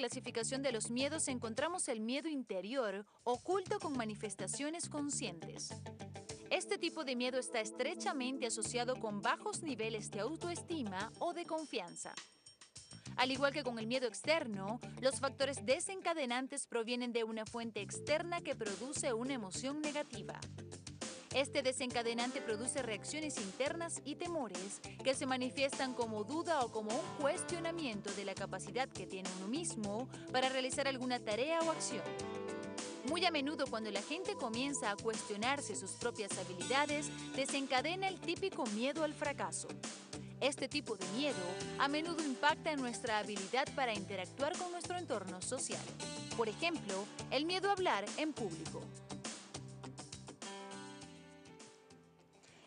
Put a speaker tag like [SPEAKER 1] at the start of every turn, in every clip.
[SPEAKER 1] clasificación de los miedos encontramos el miedo interior, oculto con manifestaciones conscientes. Este tipo de miedo está estrechamente asociado con bajos niveles de autoestima o de confianza. Al igual que con el miedo externo, los factores desencadenantes provienen de una fuente externa que produce una emoción negativa. Este desencadenante produce reacciones internas y temores que se manifiestan como duda o como un cuestionamiento de la capacidad que tiene uno mismo para realizar alguna tarea o acción. Muy a menudo cuando la gente comienza a cuestionarse sus propias habilidades, desencadena el típico miedo al fracaso. Este tipo de miedo a menudo impacta en nuestra habilidad para interactuar con nuestro entorno social. Por ejemplo, el miedo a hablar en público.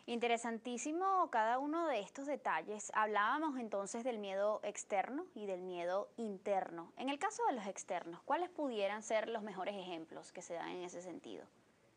[SPEAKER 2] Interesantísimo cada uno de estos detalles. Hablábamos entonces del miedo externo y del miedo interno. En el caso de los externos, ¿cuáles pudieran ser los mejores ejemplos que se dan en ese sentido?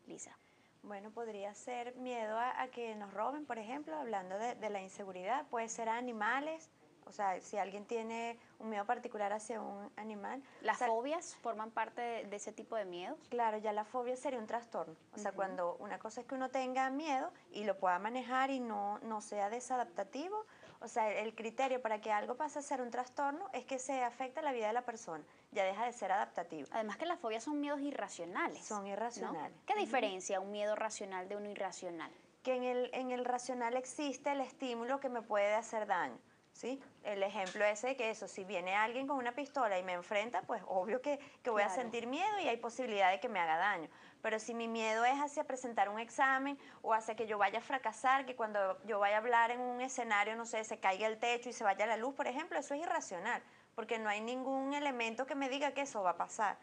[SPEAKER 2] Lisa.
[SPEAKER 3] Bueno, podría ser miedo a que nos roben, por ejemplo, hablando de la inseguridad. Puede ser a animales, o sea, si alguien tiene un miedo particular hacia un animal.
[SPEAKER 2] ¿Las
[SPEAKER 3] o sea,
[SPEAKER 2] fobias forman parte de ese tipo de miedos?
[SPEAKER 3] Claro, ya la fobia sería un trastorno. O sea, cuando una cosa es que uno tenga miedo y lo pueda manejar y no sea desadaptativo, o sea, el criterio para que algo pase a ser un trastorno es que se afecta la vida de la persona, ya deja de ser adaptativo.
[SPEAKER 2] Además que las fobias son miedos irracionales.
[SPEAKER 3] Son irracionales.
[SPEAKER 2] ¿No? ¿Qué diferencia un miedo racional de uno irracional?
[SPEAKER 3] Que en el racional existe el estímulo que me puede hacer daño. ¿Sí? El ejemplo ese de que eso, si viene alguien con una pistola y me enfrenta, pues obvio que voy a sentir miedo y hay posibilidad de que me haga daño. Pero si mi miedo es hacia presentar un examen o hacia que yo vaya a fracasar, que cuando yo vaya a hablar en un escenario, no sé, se caiga el techo y se vaya la luz, por ejemplo, eso es irracional, porque no hay ningún elemento que me diga que eso va a pasar.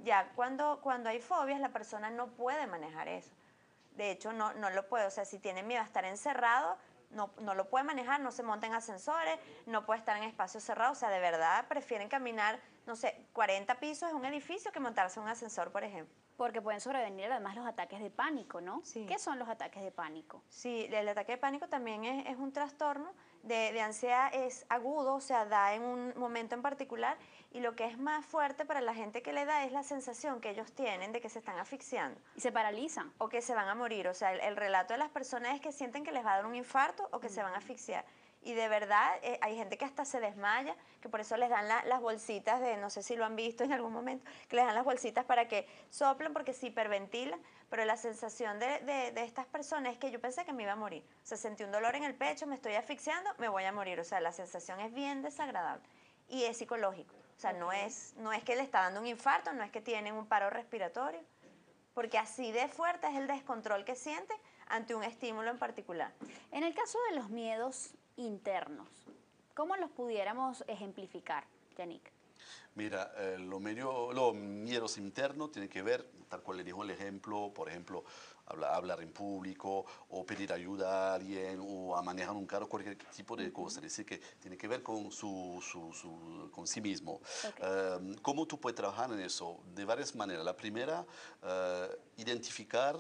[SPEAKER 3] Ya cuando hay fobias, la persona no puede manejar eso. De hecho, no lo puede. O sea, si tiene miedo a estar encerrado, no lo puede manejar, no se monta en ascensores, no puede estar en espacios cerrados. O sea, de verdad prefieren caminar, no sé, 40 pisos en un edificio que montarse en un ascensor, por ejemplo.
[SPEAKER 2] Porque pueden sobrevenir además los ataques de pánico, ¿no?
[SPEAKER 3] Sí.
[SPEAKER 2] ¿Qué son los ataques de pánico?
[SPEAKER 3] Sí, el ataque de pánico también es un trastorno de ansiedad, es agudo, o sea, da en un momento en particular, y lo que es más fuerte para la gente que le da es la sensación que ellos tienen de que se están asfixiando.
[SPEAKER 2] Y se paralizan.
[SPEAKER 3] O que se van a morir, o sea, el relato de las personas es que sienten que les va a dar un infarto o que se van a asfixiar. Y de verdad hay gente que hasta se desmaya, que por eso les dan las bolsitas de, no sé si lo han visto en algún momento, que les dan las bolsitas para que soplen porque se hiperventilan, pero la sensación de estas personas es que yo pensé que me iba a morir. O sea, sentí un dolor en el pecho, me estoy asfixiando, me voy a morir. O sea, la sensación es bien desagradable y es psicológico. O sea, no es que le está dando un infarto, no es que tienen un paro respiratorio, porque así de fuerte es el descontrol que sienten ante un estímulo en particular.
[SPEAKER 2] En el caso de los miedos internos, ¿cómo los pudiéramos ejemplificar, Yannick?
[SPEAKER 4] Mira, los miedos internos tienen que ver, tal cual le dijo el ejemplo, por ejemplo, hablar en público o pedir ayuda a alguien o a manejar un carro, cualquier tipo de cosa. Es decir, que tiene que ver con, con sí mismo.
[SPEAKER 2] Okay.
[SPEAKER 4] ¿Cómo tú puedes trabajar en eso? De varias maneras. La primera, identificar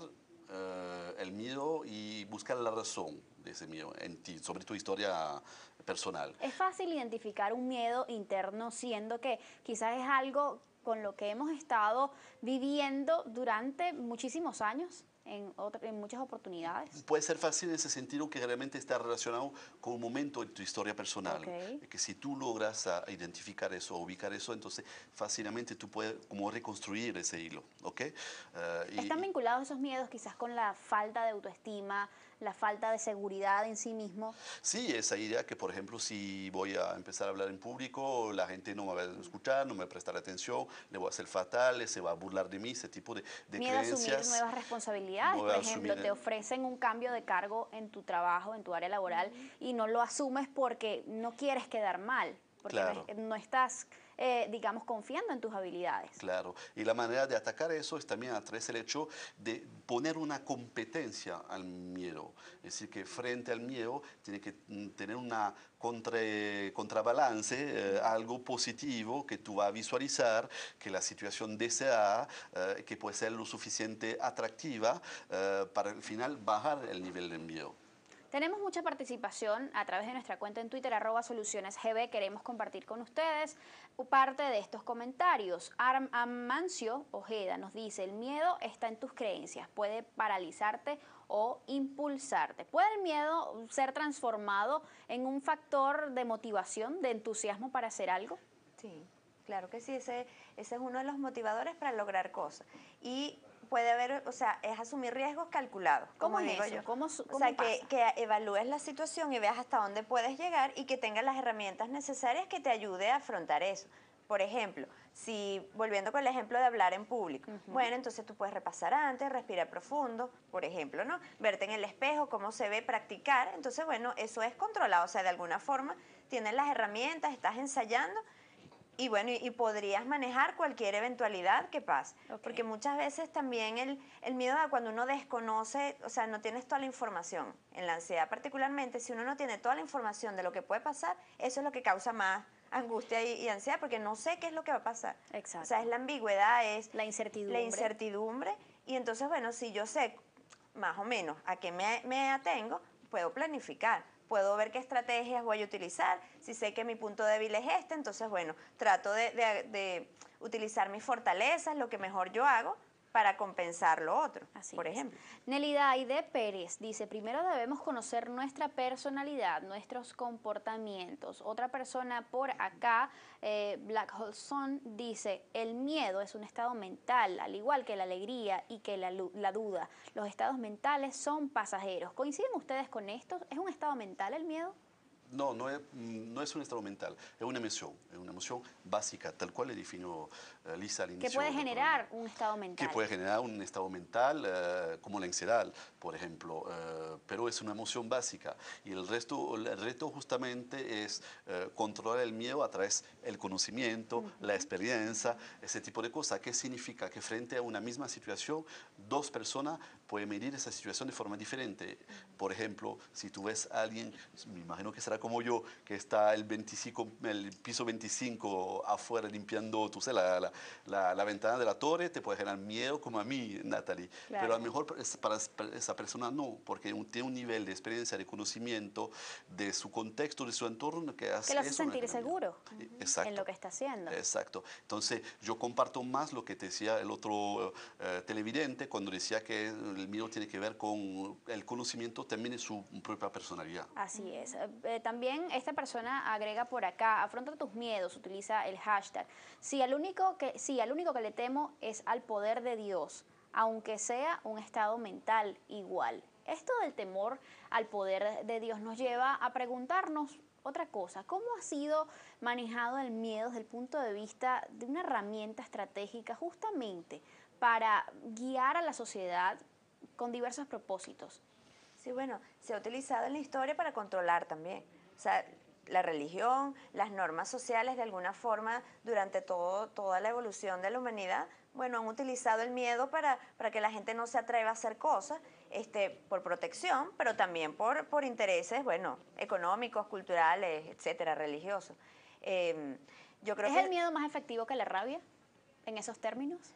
[SPEAKER 4] el miedo y buscar la razón de ese miedo en ti, sobre tu historia personal.
[SPEAKER 2] Es fácil identificar un miedo interno, siendo que quizás es algo con lo que hemos estado viviendo durante muchísimos años. En muchas oportunidades.
[SPEAKER 4] Puede ser fácil en ese sentido que realmente está relacionado con un momento en tu historia personal.
[SPEAKER 2] Okay.
[SPEAKER 4] Que si tú logras identificar eso, ubicar eso, entonces fácilmente tú puedes como reconstruir ese hilo. ¿Okay?
[SPEAKER 2] ¿Están vinculados esos miedos quizás con la falta de autoestima, la falta de seguridad en sí mismo?
[SPEAKER 4] Sí, esa idea que, por ejemplo, si voy a empezar a hablar en público, la gente no me va a escuchar, no me va a prestar atención, le voy a hacer fatal, se va a burlar de mí, ese tipo de
[SPEAKER 2] miedo
[SPEAKER 4] creencias.
[SPEAKER 2] Miedo a asumir nuevas responsabilidades. Por ejemplo, te ofrecen un cambio de cargo en tu trabajo, en tu área laboral, y no lo asumes porque no quieres quedar mal, porque
[SPEAKER 4] claro.
[SPEAKER 2] no estás, digamos, confiando en tus habilidades.
[SPEAKER 4] Claro, y la manera de atacar eso es también a través del hecho de poner una competencia al miedo. Es decir, que frente al miedo tiene que tener una contrabalance, algo positivo que tú vas a visualizar, que la situación deseada, que puede ser lo suficiente atractiva para al final bajar el nivel del miedo.
[SPEAKER 2] Tenemos mucha participación a través de nuestra cuenta en Twitter, @solucionesgb. Queremos compartir con ustedes parte de estos comentarios. Amancio Ojeda nos dice, el miedo está en tus creencias, puede paralizarte o impulsarte. ¿Puede el miedo ser transformado en un factor de motivación, de entusiasmo para hacer algo?
[SPEAKER 3] Sí, claro que sí, ese es uno de los motivadores para lograr cosas. Y puede haber, o sea, es asumir riesgos calculados.
[SPEAKER 2] ¿Cómo es
[SPEAKER 3] digo
[SPEAKER 2] eso?
[SPEAKER 3] yo.
[SPEAKER 2] ¿Cómo
[SPEAKER 3] O sea, que evalúes la situación y veas hasta dónde puedes llegar y que tengas las herramientas necesarias que te ayude a afrontar eso. Por ejemplo, si, volviendo con el ejemplo de hablar en público, bueno, entonces tú puedes repasar antes, respirar profundo, por ejemplo, ¿no? Verte en el espejo, cómo se ve, practicar. Entonces, bueno, eso es controlado, o sea, de alguna forma tienes las herramientas, estás ensayando. Y bueno, y podrías manejar cualquier eventualidad que pase.
[SPEAKER 2] Okay.
[SPEAKER 3] Porque muchas veces también el miedo a cuando uno desconoce, o sea, no tienes toda la información. En la ansiedad particularmente, si uno no tiene toda la información de lo que puede pasar, eso es lo que causa más angustia y ansiedad, porque no sé qué es lo que va a pasar.
[SPEAKER 2] Exacto.
[SPEAKER 3] O sea, es la ambigüedad, es
[SPEAKER 2] la incertidumbre.
[SPEAKER 3] La incertidumbre. Y entonces, bueno, si yo sé más o menos a qué me atengo, puedo planificar. Puedo ver qué estrategias voy a utilizar. Si sé que mi punto débil es este, entonces, bueno, trato de utilizar mis fortalezas, lo que mejor yo hago, para compensar lo otro,
[SPEAKER 2] Así
[SPEAKER 3] por
[SPEAKER 2] es.
[SPEAKER 3] ejemplo.
[SPEAKER 2] Nelida Aide Pérez dice, primero debemos conocer nuestra personalidad, nuestros comportamientos. Otra persona por acá, Black Hole Sun, dice, el miedo es un estado mental, al igual que la alegría y que la duda. Los estados mentales son pasajeros. ¿Coinciden ustedes con esto? ¿Es un estado mental el miedo?
[SPEAKER 4] No, no es un estado mental, es una emoción básica, tal cual le definió Lisa al inicio.
[SPEAKER 2] Que puede generar un estado mental.
[SPEAKER 4] Que puede generar un estado mental, como la ansiedad, por ejemplo, pero es una emoción básica. Y el reto justamente es controlar el miedo a través del conocimiento, la experiencia, ese tipo de cosas. ¿Qué significa? Que frente a una misma situación, dos personas pueden medir esa situación de forma diferente. Por ejemplo, si tú ves a alguien, me imagino que será como yo, que está el piso 25 afuera limpiando, tú sabes, la ventana de la torre, te puede generar miedo como a mí, Natalie.
[SPEAKER 2] Claro.
[SPEAKER 4] Pero a lo mejor para esa persona no, porque tiene un nivel de experiencia, de conocimiento, de su contexto, de su entorno, que
[SPEAKER 2] lo hace sentir seguro en lo que está haciendo.
[SPEAKER 4] Exacto. Entonces, yo comparto más lo que te decía el otro televidente cuando decía que el miedo tiene que ver con el conocimiento también de su propia personalidad.
[SPEAKER 2] Así es. También esta persona agrega por acá, afronta tus miedos, utiliza el hashtag. Si al único que le temo es al poder de Dios, aunque sea un estado mental igual. Esto del temor al poder de Dios nos lleva a preguntarnos otra cosa. ¿Cómo ha sido manejado el miedo desde el punto de vista de una herramienta estratégica justamente para guiar a la sociedad con diversos propósitos?
[SPEAKER 3] Sí, bueno, se ha utilizado en la historia para controlar también. O sea, la religión, las normas sociales, de alguna forma, durante toda la evolución de la humanidad, bueno, han utilizado el miedo para que la gente no se atreva a hacer cosas, por protección, pero también por intereses, bueno, económicos, culturales, etcétera, religiosos. Yo creo
[SPEAKER 2] ¿Es
[SPEAKER 3] que
[SPEAKER 2] el miedo más efectivo que la rabia en esos términos?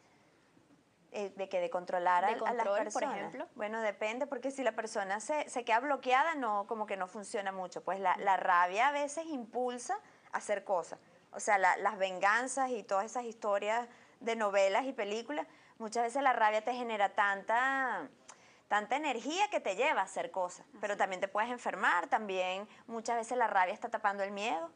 [SPEAKER 3] de controlar a las personas.
[SPEAKER 2] Por ejemplo.
[SPEAKER 3] Bueno, depende, porque si la persona se queda bloqueada, no, como que no funciona mucho. Pues la rabia a veces impulsa a hacer cosas. O sea, las venganzas y todas esas historias de novelas y películas, muchas veces la rabia te genera tanta energía que te lleva a hacer cosas. Pero también te puedes enfermar, también muchas veces la rabia está tapando el miedo,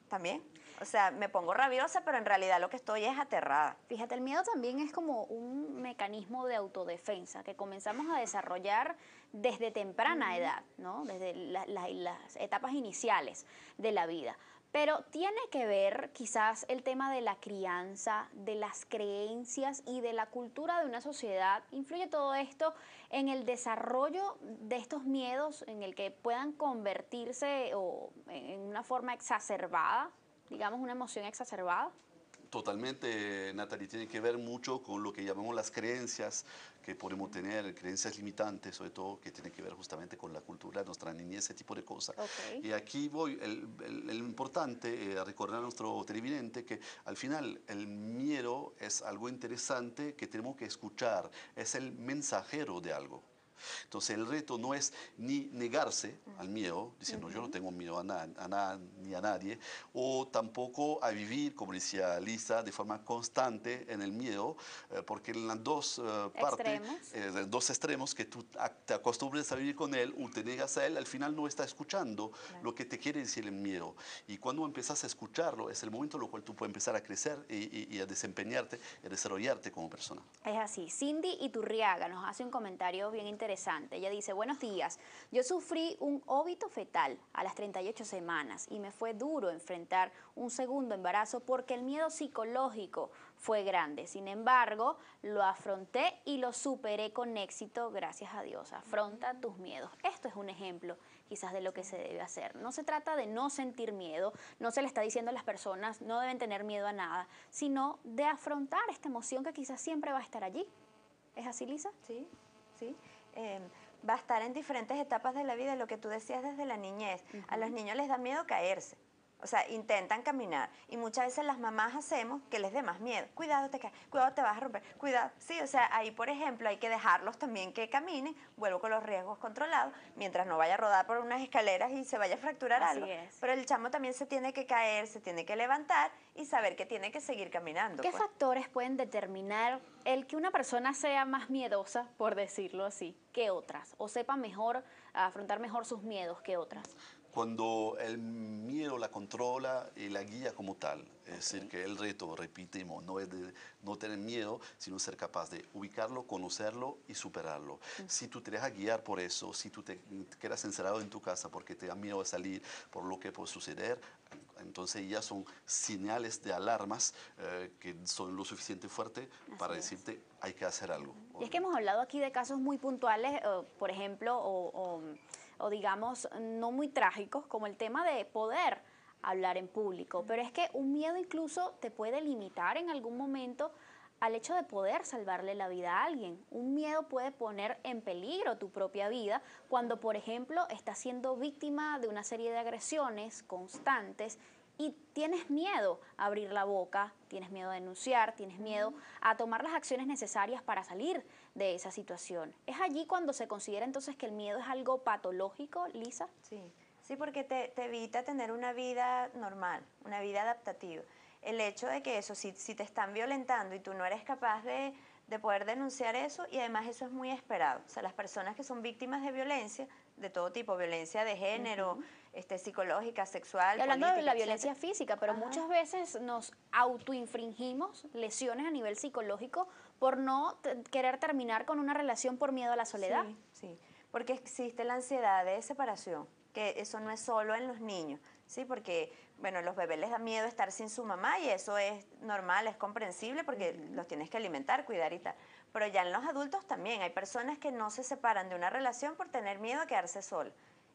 [SPEAKER 3] también. O sea, me pongo rabiosa, pero en realidad lo que estoy es aterrada.
[SPEAKER 2] Fíjate, el miedo también es como un mecanismo de autodefensa que comenzamos a desarrollar desde temprana edad, ¿no? Desde las etapas iniciales de la vida. Pero tiene que ver quizás el tema de la crianza, de las creencias y de la cultura de una sociedad. ¿Influye todo esto en el desarrollo de estos miedos, en el que puedan convertirse en una forma exacerbada? Digamos, una emoción exacerbada.
[SPEAKER 4] Totalmente, Natalie, tiene que ver mucho con lo que llamamos las creencias que podemos tener, creencias limitantes, sobre todo, que tienen que ver justamente con la cultura, nuestra niñez, ese tipo de cosas.
[SPEAKER 2] Okay.
[SPEAKER 4] Y aquí voy, el importante, recordar a nuestro televidente que al final el miedo es algo interesante que tenemos que escuchar, es el mensajero de algo. Entonces el reto no es ni negarse al miedo, diciendo yo no tengo miedo a nada ni a nadie, o tampoco a vivir, como decía Lisa, de forma constante en el miedo, porque en las dos partes, dos extremos, que tú te acostumbres a vivir con él o te negas a él, al final no está escuchando lo que te quiere decir el miedo. Y cuando empiezas a escucharlo, es el momento en el cual tú puedes empezar a crecer y a desempeñarte y a desarrollarte como persona.
[SPEAKER 2] Es así. Cindy Iturriaga nos hace un comentario bien interesante. Ella dice, buenos días, yo sufrí un óbito fetal a las 38 semanas y me fue duro enfrentar un segundo embarazo porque el miedo psicológico fue grande. Sin embargo, lo afronté y lo superé con éxito, gracias a Dios. Afronta tus miedos. Esto es un ejemplo quizás de lo que se debe hacer. No se trata de no sentir miedo, no se le está diciendo a las personas no deben tener miedo a nada, sino de afrontar esta emoción que quizás siempre va a estar allí. ¿Es así, Lisa?
[SPEAKER 3] Sí, sí. Va a estar en diferentes etapas de la vida, lo que tú decías desde la niñez. A los niños les da miedo caerse. O sea, intentan caminar y muchas veces las mamás hacemos que les dé más miedo. Cuidado, te caes, cuidado, te vas a romper, cuidado. Sí, o sea, ahí, por ejemplo, hay que dejarlos también que caminen, vuelvo con los riesgos controlados, mientras no vaya a rodar por unas escaleras y se vaya a fracturar algo. Pero el chamo también se tiene que caer, se tiene que levantar y saber que tiene que seguir caminando.
[SPEAKER 2] ¿Qué factores pueden determinar el que una persona sea más miedosa, por decirlo así, que otras? O sepa mejor, afrontar mejor sus miedos que otras.
[SPEAKER 4] Cuando el miedo la controla y la guía como tal, es decir, que el reto, repetimos, no es de no tener miedo, sino ser capaz de ubicarlo, conocerlo y superarlo. Si tú te dejas guiar por eso, si tú te quedas encerrado en tu casa porque te da miedo de salir por lo que puede suceder, entonces ya son señales de alarmas que son lo suficiente fuertes para decirte hay que hacer algo.
[SPEAKER 2] Y es que hemos hablado aquí de casos muy puntuales, por ejemplo, o digamos no muy trágicos, como el tema de poder hablar en público, pero es que un miedo incluso te puede limitar en algún momento al hecho de poder salvarle la vida a alguien. Un miedo puede poner en peligro tu propia vida cuando, por ejemplo, estás siendo víctima de una serie de agresiones constantes y tienes miedo a abrir la boca, tienes miedo a denunciar, tienes miedo a tomar las acciones necesarias para salir de esa situación. ¿Es allí cuando se considera entonces que el miedo es algo patológico, Lisa?
[SPEAKER 3] Sí, sí, porque te evita tener una vida normal, una vida adaptativa. El hecho de que eso, si te están violentando y tú no eres capaz de poder denunciar eso, y además eso es muy esperado. O sea, las personas que son víctimas de violencia, de todo tipo, violencia de género, psicológica, sexual,
[SPEAKER 2] y hablando
[SPEAKER 3] política,
[SPEAKER 2] de la violencia física, pero muchas veces nos autoinfringimos lesiones a nivel psicológico por no querer terminar con una relación por miedo a la soledad.
[SPEAKER 3] Sí, sí, porque existe la ansiedad de separación, que eso no es solo en los niños, ¿sí? Porque, bueno, los bebés les da miedo estar sin su mamá y eso es normal, es comprensible porque los tienes que alimentar, cuidar y tal. Pero ya en los adultos también hay personas que no se separan de una relación por tener miedo a quedarse sola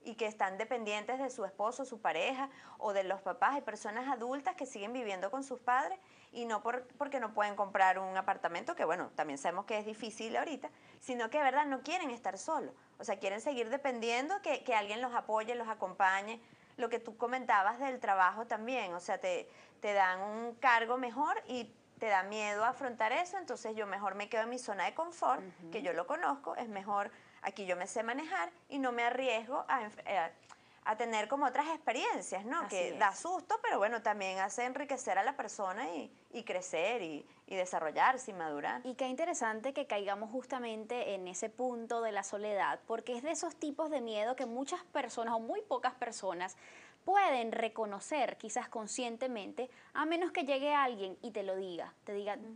[SPEAKER 3] y que están dependientes de su esposo, su pareja o de los papás. Hay personas adultas que siguen viviendo con sus padres y no porque no pueden comprar un apartamento, que bueno, también sabemos que es difícil ahorita, sino que de verdad no quieren estar solos. O sea, quieren seguir dependiendo, que alguien los apoye, los acompañe. Lo que tú comentabas del trabajo también, o sea, te dan un cargo mejor y te da miedo a afrontar eso, entonces yo mejor me quedo en mi zona de confort, que yo lo conozco, es mejor, aquí yo me sé manejar y no me arriesgo a tener como otras experiencias, ¿no? Que da susto, pero bueno, también hace enriquecer a la persona y crecer y desarrollarse y madurar.
[SPEAKER 2] Y qué interesante que caigamos justamente en ese punto de la soledad, porque es de esos tipos de miedo que muchas personas o muy pocas personas pueden reconocer quizás conscientemente, a menos que llegue alguien y te lo diga,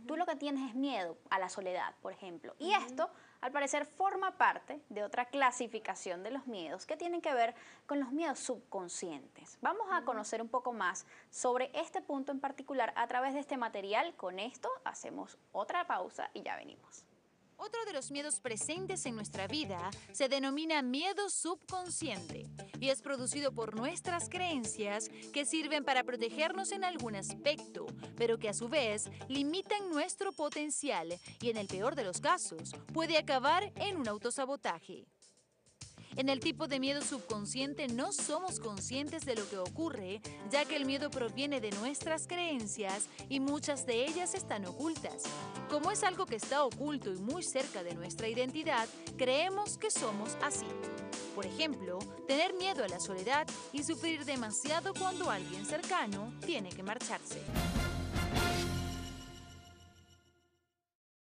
[SPEAKER 2] tú lo que tienes es miedo a la soledad, por ejemplo. Y esto, al parecer, forma parte de otra clasificación de los miedos que tienen que ver con los miedos subconscientes. Vamos a conocer un poco más sobre este punto en particular a través de este material. Con esto hacemos otra pausa y ya venimos.
[SPEAKER 1] Otro de los miedos presentes en nuestra vida se denomina miedo subconsciente y es producido por nuestras creencias que sirven para protegernos en algún aspecto, pero que a su vez limitan nuestro potencial y en el peor de los casos puede acabar en un autosabotaje. En el tipo de miedo subconsciente no somos conscientes de lo que ocurre, ya que el miedo proviene de nuestras creencias y muchas de ellas están ocultas. Como es algo que está oculto y muy cerca de nuestra identidad, creemos que somos así. Por ejemplo, tener miedo a la soledad y sufrir demasiado cuando alguien cercano tiene que marcharse.